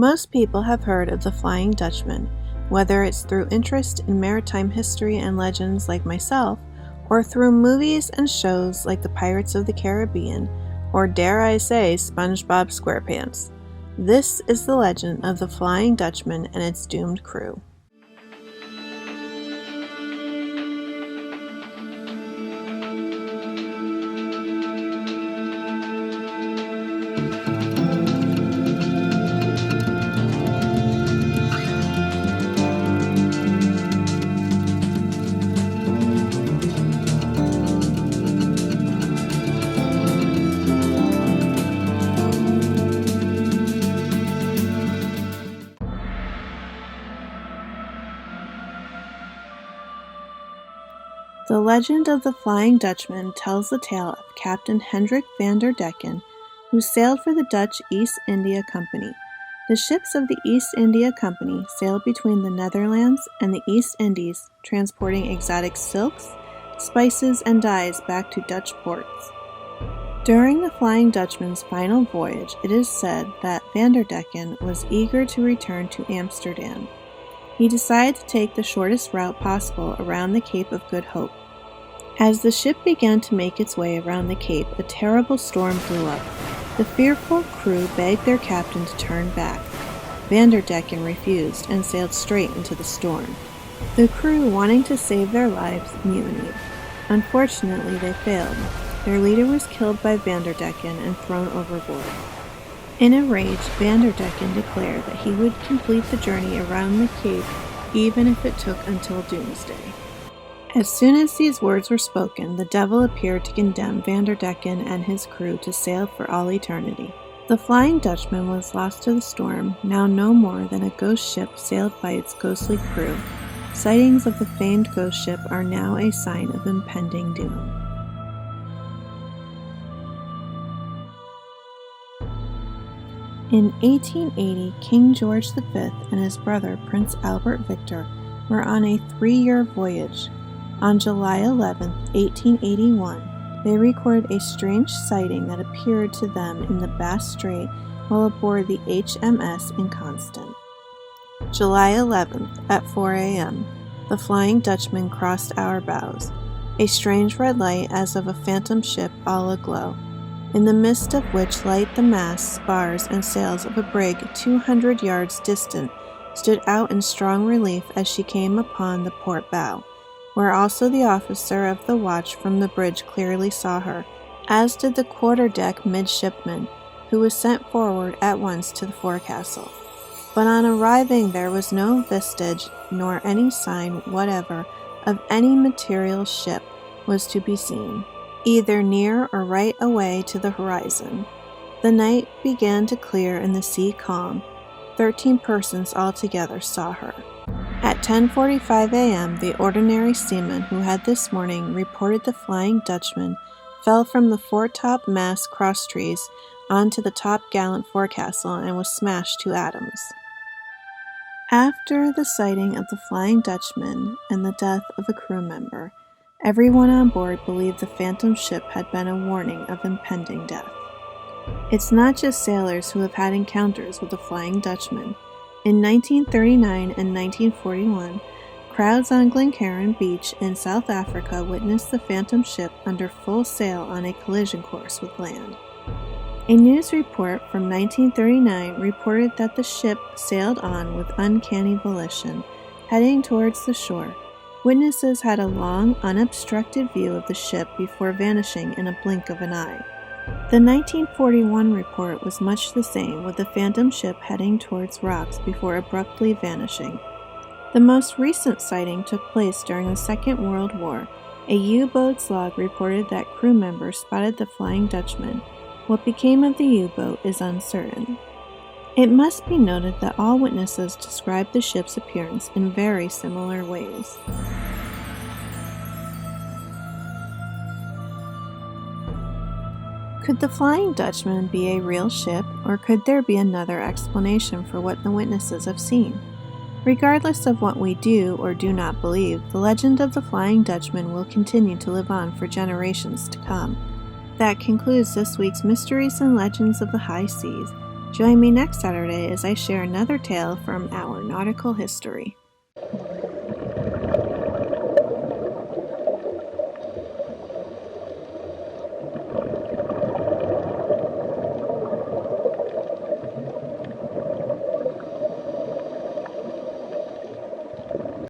Most people have heard of the Flying Dutchman, whether it's through interest in maritime history and legends like myself, or through movies and shows like the Pirates of the Caribbean, or dare I say, SpongeBob SquarePants. This is the legend of the Flying Dutchman and its doomed crew. The legend of the Flying Dutchman tells the tale of Captain Van der Decken, who sailed for the Dutch East India Company. The ships of the East India Company sailed between the Netherlands and the East Indies, transporting exotic silks, spices, and dyes back to Dutch ports. During the Flying Dutchman's final voyage, it is said that Van der Decken was eager to return to Amsterdam. He decided to take the shortest route possible around the Cape of Good Hope. As the ship began to make its way around the Cape, a terrible storm blew up. The fearful crew begged their captain to turn back. Van der Decken refused and sailed straight into the storm. The crew, wanting to save their lives, mutinied. Unfortunately, they failed. Their leader was killed by Van der Decken and thrown overboard. In a rage, Van der Decken declared that he would complete the journey around the Cape even if it took until doomsday. As soon as these words were spoken, the devil appeared to condemn Van der Decken and his crew to sail for all eternity. The Flying Dutchman was lost to the storm, now no more than a ghost ship sailed by its ghostly crew. Sightings of the famed ghost ship are now a sign of impending doom. In 1880, King George V and his brother Prince Albert Victor were on a 3-year voyage. On July 11, 1881, they recorded a strange sighting that appeared to them in the Bass Strait while aboard the HMS Inconstant. July 11th, at 4 a.m., the Flying Dutchman crossed our bows, a strange red light as of a phantom ship all aglow, in the midst of which light the masts, spars, and sails of a brig 200 yards distant stood out in strong relief as she came upon the port bow, where also the officer of the watch from the bridge clearly saw her, as did the quarter-deck midshipman, who was sent forward at once to the forecastle. But on arriving there was no vestige nor any sign whatever of any material ship was to be seen, either near or right away to the horizon. The night began to clear and the sea calm. 13 persons altogether saw her. At 10:45 a.m., the ordinary seaman who had this morning reported the Flying Dutchman fell from the foretop mast crosstrees onto the top-gallant forecastle and was smashed to atoms. After the sighting of the Flying Dutchman and the death of a crew member, everyone on board believed the phantom ship had been a warning of impending death. It's not just sailors who have had encounters with the Flying Dutchman. In 1939 and 1941, crowds on Glencairn Beach in South Africa witnessed the phantom ship under full sail on a collision course with land. A news report from 1939 reported that the ship sailed on with uncanny volition, heading towards the shore. Witnesses had a long, unobstructed view of the ship before vanishing in a blink of an eye. The 1941 report was much the same, with the phantom ship heading towards rocks before abruptly vanishing. The most recent sighting took place during the Second World War. A U-boat's log reported that crew members spotted the Flying Dutchman. What became of the U-boat is uncertain. It must be noted that all witnesses described the ship's appearance in very similar ways. Could the Flying Dutchman be a real ship, or could there be another explanation for what the witnesses have seen? Regardless of what we do or do not believe, the legend of the Flying Dutchman will continue to live on for generations to come. That concludes this week's Mysteries and Legends of the High Seas. Join me next Saturday as I share another tale from our nautical history.